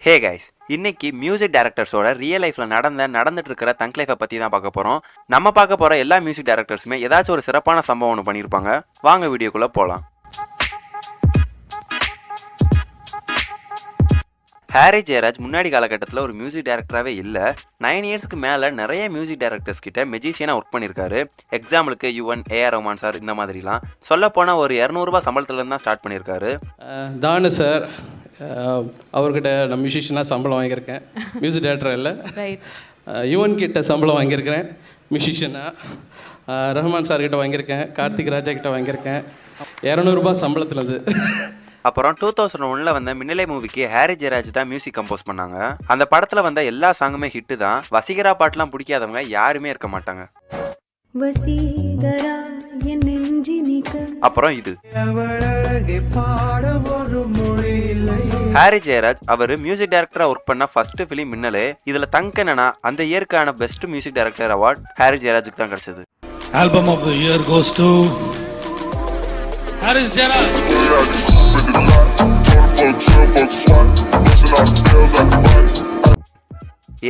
Hey guys, இன்னைக்கு music டைரக்டர்ஸோட real லைஃப்ல நடந்துட்டு இருக்கிற தங்க் லைஃபை பத்தி தான் பார்க்க போறோம். நம்ம பார்க்க போற எல்லா மியூசிக் டைரக்டர்ஸுமே ஏதாச்சும் ஒரு சிறப்பான சம்பவம் ஒன்று பண்ணியிருப்பாங்க. வாங்க வீடியோக்குள்ள போலாம். ஹாரி ஜெயராஜ் முன்னாடி காலகட்டத்தில் ஒரு மியூசிக் டைரக்டராகவே இல்லை. 9 இயர்ஸ்க்கு மேலே நிறைய மியூசிக் டைரக்டர்ஸ் கிட்ட மெஜிஷியனாக ஒர்க் பண்ணியிருக்காரு. எக்ஸாம்பிளுக்கு யுவன், ஏஆர் ரஹ்மான் சார், இந்த மாதிரிலாம் சொல்லப்போனால் ஒரு 200 ரூபாய் சம்பளத்துலேருந்து தான் ஸ்டார்ட் பண்ணியிருக்காரு. தானு சார், அவர்கிட்ட நான் மியூசிஷியனாக சம்பளம் வாங்கியிருக்கேன், மியூசிக் டைரக்டர் இல்லை. யுவன் கிட்ட சம்பளம் வாங்கியிருக்கிறேன் மியூசிஷியனாக. ரஹ்மான் சார் கிட்ட வாங்கியிருக்கேன், கார்த்திக் ராஜா கிட்ட வாங்கியிருக்கேன், 200 ரூபாய் சம்பளத்துலது. அப்புறம் 2001 வந்த மின்னலை மூவிக்கு ஹாரி ஜெயராஜ் தான் மியூசிக் கம்போஸ் பண்ணாங்க. அந்த படத்துல வந்த எல்லா சாங்குமே ஹிட்டு தான். வசீகரா பாட்டுலாம் பிடிக்காதவங்க யாருமே இருக்க மாட்டாங்க. அப்புறம் இது ஹாரி ஜெயராஜ் அவர் மியூசிக் டைரக்டரா ஒர்க் பண்ண ஃபர்ஸ்ட் ஃபிலிம் மின்னலே. இதுல தங்க் என்னன்னா, அந்த இயருக்கான best music director award Harris ஜெயராஜுக்கு தான் கிடைச்சது. Album of the year goes to Harris Jayaraj.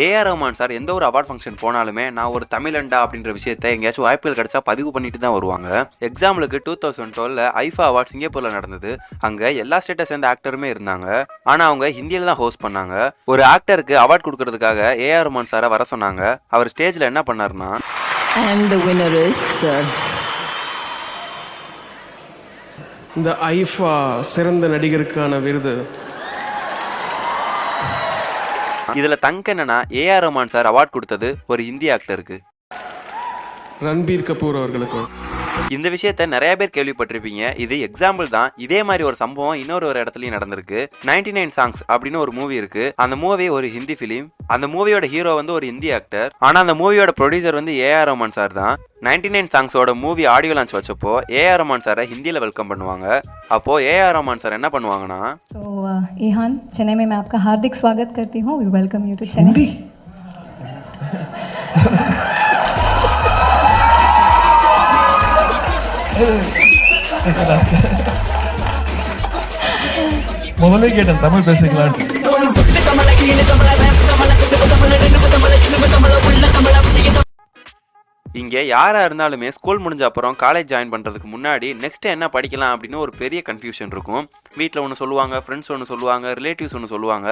AR Rahman sir எந்த ஒரு அவார்ட் ஃபங்க்ஷன் போனாலுமே நான் ஒரு தமிழண்டா அப்படின்ற விஷயத்த எங்கேயாச்சும் வாய்ப்புகள் கிடைச்சா பதிவு பண்ணிட்டு தான் வருவாங்க. எக்ஸாம்பிளுக்கு 2012 ஐஃபா அவார்ட் சிங்கப்பூர்ல நடந்தது. அங்க எல்லா ஸ்டேட்டை சேர்ந்த ஆக்டருமே இருந்தாங்க. ஆனா அவங்க ஹிந்தியில தான் ஹோஸ்ட் பண்ணாங்க. ஒரு ஆக்டருக்கு அவார்ட் கொடுக்கறதுக்காக ஏஆர் ரஹ்மான் சாரை வர சொன்னாங்க. அவர் ஸ்டேஜ்ல என்ன பண்ணாருன்னா, இந்த ஐஃபா சிறந்த நடிகருக்கான விருது. இதுல தங்க் என்னன்னா, ஏஆர் ரஹ்மான் சார் அவார்ட் கொடுத்தது ஒரு இந்தி ஆக்டருக்கு, ரன்பீர் கபூர் அவர்களுக்கு. இந்த விஷயத்த நிறைய பேர் கேள்விப்பட்டிருப்பீங்க. இது எக்ஸாம்பிள் தான். இதே மாதிரி ஒரு சம்பவம் இன்னொரு இடத்துலயும் நடந்திருக்கு. 99 சாங்ஸ் அப்படின்னு ஒரு மூவி இருக்கு. அந்த மூவி ஒரு ஹிந்தி பிலிம். அந்த மூவியோட ஹீரோ ஒரு இந்தி ஆக்டர். ஆனா அந்த மூவியோட ப்ரொடியூசர் ஏஆர் ரஹ்மான் சார் தான். 99 சாங்ஸோட மூவி ஆடியோ லான்ச் வச்சப்போ ஏஆர் ரஹ்மான் சாரை ஹிந்தியில வெல்கம் பண்ணுவாங்க. அப்போ ஏஆர் ரஹ்மான் சார் என்ன பண்ணுவாங்கன்னா, ईहान, चेन्नई में मैं आपका हार्दिक स्वागत करती हूँ. We welcome you to Chennai. முதல்ல கேட்டேன் தமிழ் பேசுங்களான்னு. இங்க யாரா இருந்தாலுமே ஸ்கூல் முடிஞ்ச அப்புறம் காலேஜ் ஜாயின் பண்றதுக்கு முன்னாடி நெக்ஸ்ட் என்ன படிக்கலாம் அப்படின்னு ஒரு பெரிய கன்ஃபியூஷன் இருக்கும். வீட்டில் ஒன்று சொல்லுவாங்க, ஃப்ரெண்ட்ஸ் ஒன்று சொல்லுவாங்க, ரிலேட்டிவ்ஸ் ஒன்று சொல்லுவாங்க.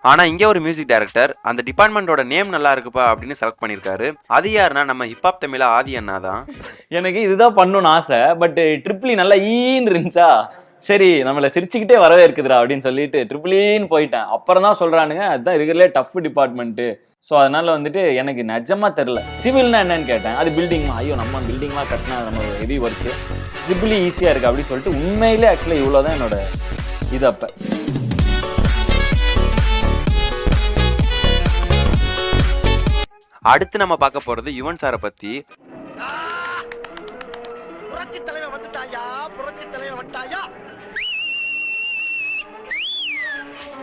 ஆனா இங்க ஒரு மியூசிக் டைரக்டர் அந்த டிபார்ட்மெண்டோட நேம் நல்லா இருக்குப்பா அப்படின்னு செலக்ட் பண்ணிருக்காரு. அது யாருன்னா நம்ம ஹிப்ஹாப் தமிழா ஆதி அண்ணா தான். எனக்கு இதுதான் பண்ணணும்னு ஆசை. பட் ட்ரிபிளி நல்லா ஈன்னு இருந்துச்சா, சரி நம்மளை சிரிச்சுக்கிட்டே வரவே இருக்குதுடா அப்படின்னு சொல்லிட்டு ட்ரிபிளின்னு போயிட்டேன். அப்புறம் தான் சொல்றானுங்க அதுதான் இருக்கிறதுலே டஃப் டிபார்ட்மெண்ட். ஸோ அதனால எனக்கு நிஜமா தெரில சிவில்னா என்னன்னு கேட்டேன். அது பில்டிங்மா, ஐயோ நம்ம பில்டிங்லாம் கட்டினா நம்ம ஹெவி ஒர்க்கு, ட்ரிபிளி ஈஸியா இருக்கு அப்படின்னு சொல்லிட்டு உண்மையிலே ஆக்சுவலி இவ்வளோதான் என்னோட இது. அப்ப அடுத்து நம்ம பார்க்க போறது யுவன் சாரை பத்தி.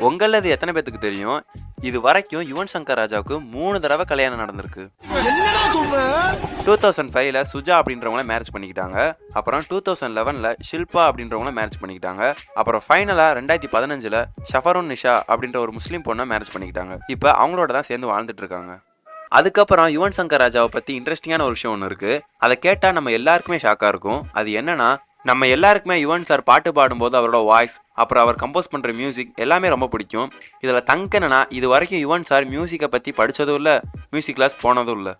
உங்களது எத்தனை பேத்துக்கு தெரியும், இது வரைக்கும் யுவன் சங்கர் ராஜாவுக்கு 3 தடவை கல்யாணம் நடந்திருக்கு. 2005 சுஜா அப்படின்றவங்கள மேரேஜ் பண்ணிக்கிட்டாங்க. அப்புறம் 2011 ஷில்பா அப்படின்றவங்கள மேரேஜ் பண்ணிக்கிட்டாங்க. அப்புறம் ஃபைனலா 2015 ஷஃபருன் நிஷா அப்படின்ற ஒரு முஸ்லீம் பொண்ணை மேரேஜ் பண்ணிக்கிட்டாங்க. இப்போ அவங்களோட தான் சேர்ந்து வாழ்ந்துட்டு இருக்காங்க. அதுக்கப்புறம் யுவன் சங்கர் ராஜாவை பத்தி இன்ட்ரெஸ்டிங்கான ஒரு விஷயம் ஒன்று இருக்கு. அதை கேட்டா நம்ம எல்லாருக்குமே ஷாக்கா இருக்கும். அது என்னன்னா, நம்ம எல்லாருக்குமே யுவன் சார் பாட்டு பாடும்போது அவரோட வாய்ஸ், அப்புறம் அவர் கம்போஸ் பண்ற மியூசிக் எல்லாமே ரொம்ப பிடிக்கும். இதுல தங்க் என்னன்னா, இது வரைக்கும் யுவன் சார் மியூசிக்கை பத்தி படிச்சதும் இல்ல, மியூசிக் கிளாஸ் போனதும் இல்ல.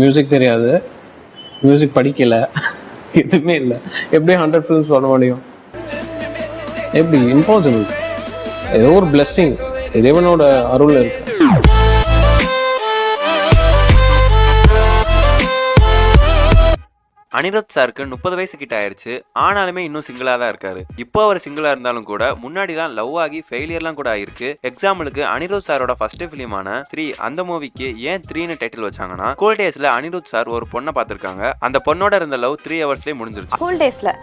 மியூசிக் தெரியாது, மியூசிக் படிக்கல, எதுவுமே இல்லை. எப்படி 100 ஃபிலிம்ஸ் பண்ண முடியும்? எப்படி? இம்பாசிபிள். ஏதோ ஒரு பிளெஸ்ஸிங், இறைவனோட அருள் இருக்கு. அனிருத் சாருக்கு 30 வயசு கிட்ட ஆயிடுச்சு. ஆனாலுமே இன்னும் சிங்கிளா தான் இருக்காரு. இப்போ அவர் சிங்கிளா இருந்தாலும் கூட முன்னாடிலாம் லவ் ஆகி ஃபெயிலியர்லாம் கூட ஆயிருக்கு. எக்ஸாம்பிளுக்கு அனிருத் சாரோட ஃபர்ஸ்ட் ஃபிலிமான 3, அந்த மூவிக்கு ஏன் 3ன்னு டைட்டில் வச்சாங்கன்னா, ஸ்கூல் டேஸ்ல அனிருத் சார் ஒரு பொண்ணை பார்த்திருக்காங்க. அந்த பொண்ணோட இருந்த லவ் 3 ஹவர்ஸ்லயே முடிஞ்சிருச்சு. ஸ்கூல் டேஸ்ல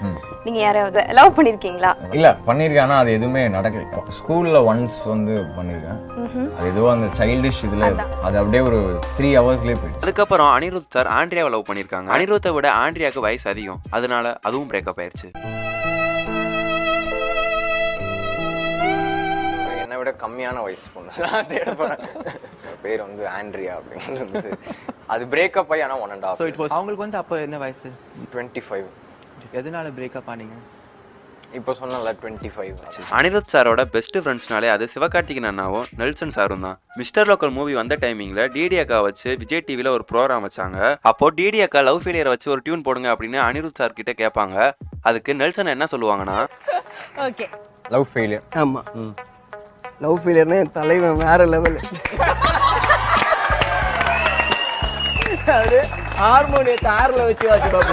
நீங்க யாராவது லவ் பண்ணிருக்கீங்களா? இல்ல பண்ணிருக்கேன், ஆனா அது எதுவுமே நடக்கல. ஸ்கூல்ல ஒன்ஸ் பண்ணிருக்கேன். அது ஏதோ அந்த சைல்டிஷ் இதுல அது அப்படியே ஒரு 3 ஹவர்ஸ்லயே போயிடுச்சு. அதுக்கப்புறம் அனிருத் சார் ஆண்ட்ரியாவை லவ் பண்ணிருக்காங்க. அனிருத்தை விட ஆண்ட்ரியாவுக்கு வயசு அதிகம். அதனால அதுவும் பிரேக்கப் ஆயிடுச்சு. கம்மியான வயசு பொண்ணு தான் தேட போறேன். பேர் வந்து ஆண்ட்ரியா அப்படின்னு வந்து அது பிரேக்கப் ஆகி ஆனால் 1.5 years. அவங்களுக்கு வந்து அப்போ என்ன வயசு? 25. எதனால பிரேக்கப் ஆனீங்க? இப்போ சொன்னல 25. அனிருத் சாரோட பெஸ்ட் ஃப்ரெண்ட்ஸ்னாலே அது சிவகார்த்திகேயன் அண்ணாவும் நெல்சன் சாரும் தான். மிஸ்டர் லோக்கல் மூவி வந்த டைமிங்ல டிடி அக்கா வச்சு விஜய் டிவில ஒரு ப்ரோக்ராம் வச்சாங்க. அப்போ டிடி அக்கா லவ் ஃபெயிலியர் வச்சு ஒரு டியூன் போடுங்க அப்படின்னு அனிருத் சார் கிட்ட கேட்பாங்க. அதுக்கு நெல்சன் என்ன சொல்லுவாங்கன்னா, ஓகே லவ் ஃபெயிலியர். ஆமா, லவ் ஃபெயிலியர்னா என் தலைவன் வேற லெவல். ஹார்மோனியத்தை ஆர்ல வச்சு வாசிப்பாங்க.